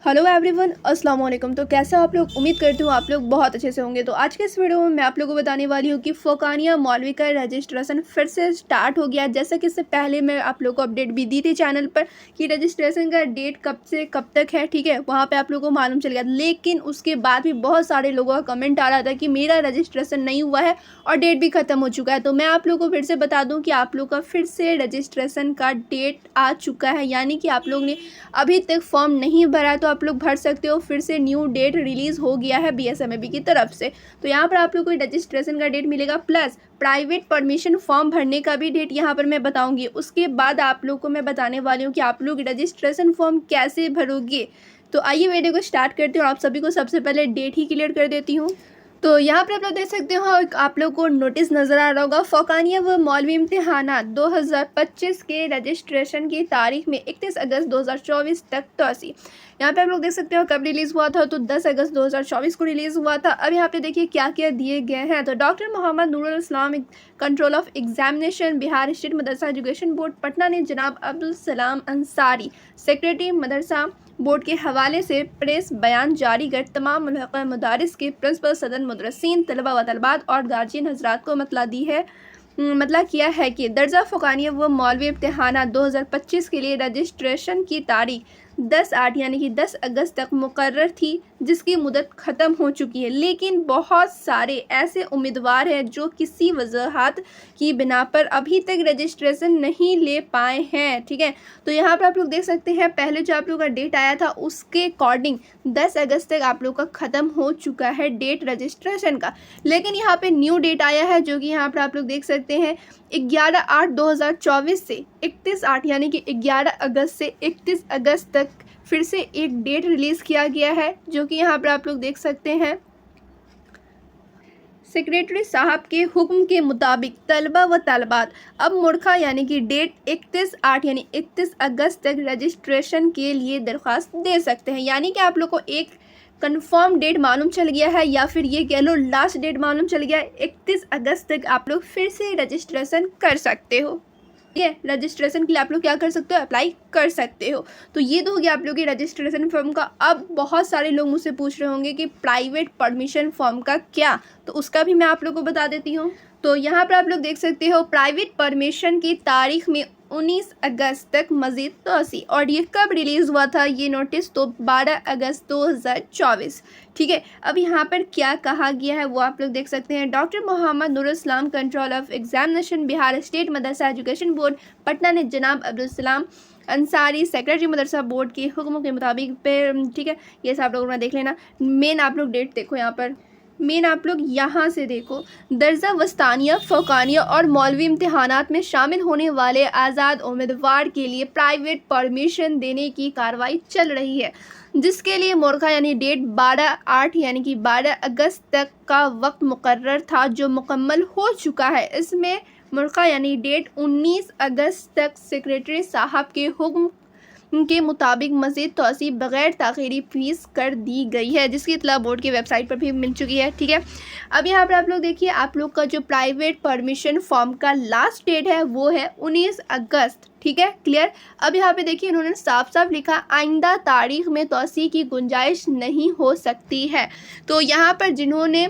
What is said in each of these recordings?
Hello everyone, अस्सलाम वालेकुम। तो कैसे हो आप लोग? उम्मीद करती हूँ आप लोग बहुत अच्छे से होंगे। तो आज के इस वीडियो में मैं आप लोगों को बताने वाली हूँ कि फ़ोकानिया मौलवी का रजिस्ट्रेशन फिर से स्टार्ट हो गया। जैसा कि इससे पहले मैं आप लोगों को अपडेट भी दी थी चैनल पर कि रजिस्ट्रेशन का डेट कब से कब तक है, ठीक है, वहाँ पर आप लोगों को मालूम चल गया। लेकिन उसके बाद भी बहुत सारे लोगों का कमेंट आ रहा था कि मेरा रजिस्ट्रेशन नहीं हुआ है और डेट भी ख़त्म हो चुका है। तो मैं आप लोगों को फिर से बता दूँ कि आप लोग का फिर से रजिस्ट्रेशन का डेट आ चुका है, यानी कि आप लोग ने अभी तक फॉर्म नहीं भरा है तो आप लोग भर सकते हो। फिर से न्यू डेट रिलीज़ हो गया है बीएसएमएबी की तरफ से। तो यहाँ पर आप लोग को रजिस्ट्रेशन का डेट मिलेगा, प्लस प्राइवेट परमिशन फॉर्म भरने का भी डेट यहाँ पर मैं बताऊंगी। उसके बाद आप लोग को मैं बताने वाली हूँ कि आप लोग रजिस्ट्रेशन फॉर्म कैसे भरोगे। तो आइए वीडियो को स्टार्ट करते हो। आप सभी को सबसे पहले डेट ही क्लियर कर देती हूँ। तो यहाँ पर आप लोग देख सकते हो, आप लोग को नोटिस नज़र आ रहा होगा, फ़ोकानिया व मौलवी इम्तिहानात 2025 के रजिस्ट्रेशन की तारीख में 31 अगस्त 2024 तक तोसी। यहाँ पे आप लोग देख सकते हो कब रिलीज़ हुआ था, तो 10 अगस्त 2024 को रिलीज़ हुआ था। अब यहाँ पे देखिए क्या क्या दिए गए हैं। तो doctor Mohammad Nurul Islam control of examination Bihar state Madrasa education board Patna ने जनाब अब्दुल सलाम अंसारी सेक्रेटरी मदरसा बोर्ड के हवाले से प्रेस बयान जारी कर तमाम मुल्हक़ा मदारिस के प्रिंसिपल सदर मुदर्रिसीन तलबा व तलबात और गार्जियन हजरात को मतलब किया है कि दर्जा फ़ोकानिया व मौलवी इम्तिहानात 2025 के लिए रजिस्ट्रेशन की तारीख 10/8 यानी कि 10 अगस्त तक मुकर्रर थी, जिसकी मुदत ख़त्म हो चुकी है। लेकिन बहुत सारे ऐसे उम्मीदवार हैं जो किसी वजूहात की बिना पर अभी तक रजिस्ट्रेशन नहीं ले पाए हैं, ठीक है। तो यहाँ पर आप लोग देख सकते हैं पहले जो आप लोग का डेट आया था उसके अकॉर्डिंग 10 अगस्त तक आप लोग का ख़त्म हो चुका है डेट रजिस्ट्रेशन का। लेकिन यहाँ पे न्यू डेट आया है जो कि यहाँ पर आप लोग देख सकते हैं 11/8/2024 से 31/8 यानी कि 11 अगस्त से 31 अगस्त तक फिर से एक डेट रिलीज़ किया गया है, जो कि यहाँ पर आप लोग देख सकते हैं। सेक्रेटरी साहब के हुक्म के मुताबिक तलबा व तलबात अब मुर्खा यानी कि डेट 31/8 यानी 31 अगस्त तक रजिस्ट्रेशन के लिए दरख्वास्त दे सकते हैं। यानी कि आप लोग को एक कंफर्म डेट मालूम चल गया है, या फिर ये कह लो लास्ट डेट मालूम चल गया है। 31 अगस्त तक आप लोग फिर से रजिस्ट्रेशन कर सकते हो, ठीक है। रजिस्ट्रेशन के लिए आप लोग क्या कर सकते हो, अप्लाई कर सकते हो। तो ये तो हो गया आप लोग की रजिस्ट्रेशन फॉर्म का। अब बहुत सारे लोग मुझसे पूछ रहे होंगे कि प्राइवेट परमिशन फॉर्म का क्या, तो उसका भी मैं आप लोग को बता देती हूँ। तो यहाँ पर आप लोग देख सकते हो प्राइवेट परमिशन की तारीख में 19 अगस्त तक मज़ीद तोसी। और ये कब रिलीज़ हुआ था ये नोटिस, तो 12 अगस्त 2024, ठीक है। अब यहाँ पर क्या कहा गया है वो आप लोग देख सकते हैं। Doctor Mohammad Nurul Islam control of examination Bihar state Madrasa education board Patna ने जनाब अब्दुल सलाम अंसारी सेक्रेटरी मदरसा बोर्ड के हुक्मों के मुताबिक पे, ठीक है, ये सब आप लोगों ने देख लेना। मेन आप लोग डेट देखो, यहाँ पर मेन आप लोग यहाँ से देखो, दर्जा वस्तानिया फ़ोकानिया और मौलवी इम्तिहानात में शामिल होने वाले आज़ाद उम्मीदवार के लिए प्राइवेट परमिशन देने की कार्रवाई चल रही है, जिसके लिए मोरखा यानी डेट 12/8 यानी कि 12 अगस्त तक का वक्त मुकर्रर था, जो मुकम्मल हो चुका है। इसमें मुर्खा यानी डेट 19 अगस्त तक सेक्रेटरी साहब के हुक्म के मुताबिक मज़ीद तोसी बग़ैर ताख़ीरी फ़ीस कर दी गई है, जिसकी इतला बोर्ड की वेबसाइट पर भी मिल चुकी है, ठीक है। अब यहाँ पर आप लोग देखिए, आप लोग का जो प्राइवेट परमिशन फॉर्म का लास्ट डेट है वो है 19 अगस्त, ठीक है, क्लियर। अब यहाँ पे देखिए इन्होंने साफ साफ लिखा आइंदा तारीख में तोसी की गुंजाइश नहीं हो सकती है। तो यहाँ पर जिन्होंने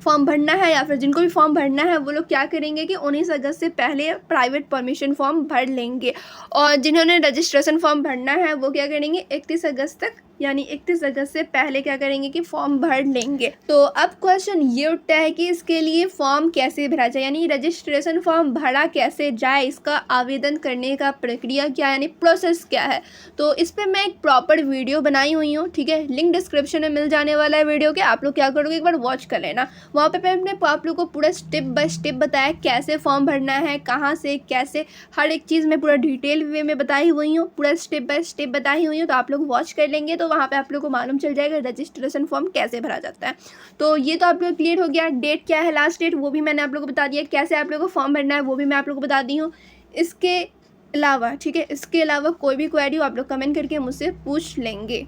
फॉर्म भरना है या फिर जिनको भी फॉर्म भरना है वो लोग क्या करेंगे कि 19 अगस्त से पहले प्राइवेट परमिशन फॉर्म भर लेंगे, और जिन्होंने रजिस्ट्रेशन फॉर्म भरना है वो क्या करेंगे 31 अगस्त तक यानी 31 अगस्त से पहले क्या करेंगे कि फॉर्म भर लेंगे। तो अब क्वेश्चन ये उठता है कि इसके लिए फॉर्म कैसे भरा जाए, यानी रजिस्ट्रेशन फॉर्म भरा कैसे जाए, इसका आवेदन करने का प्रक्रिया क्या है, यानी प्रोसेस क्या है। तो इस पर मैं एक प्रॉपर वीडियो बनाई हुई हूँ, ठीक है, लिंक डिस्क्रिप्शन में मिल जाने वाला है वीडियो के। आप लोग क्या करोगे एक बार वॉच कर लेना। वहाँ पे मैंने आप लोग को पूरा स्टेप बाय स्टेप बताया कैसे फॉर्म भरना है, कहाँ से कैसे, हर एक चीज़ मैं पूरा डिटेल वे में बताई हुई हूँ, पूरा स्टेप बाय स्टेप बताई हुई हूँ। तो आप लोग वॉच कर लेंगे तो वहाँ पे आप लोग को मालूम चल जाएगा रजिस्ट्रेशन फॉर्म कैसे भरा जाता है। तो ये तो आप लोग क्लियर हो गया। डेट क्या है, लास्ट डेट, वो भी मैंने आप लोग को बता दिया। कैसे आप लोग को फॉर्म भरना है वो भी मैं आप लोग को बता दी हूँ। इसके अलावा, ठीक है, इसके अलावा कोई भी क्वेरी हो आप लोग कमेंट करके मुझसे पूछ लेंगे।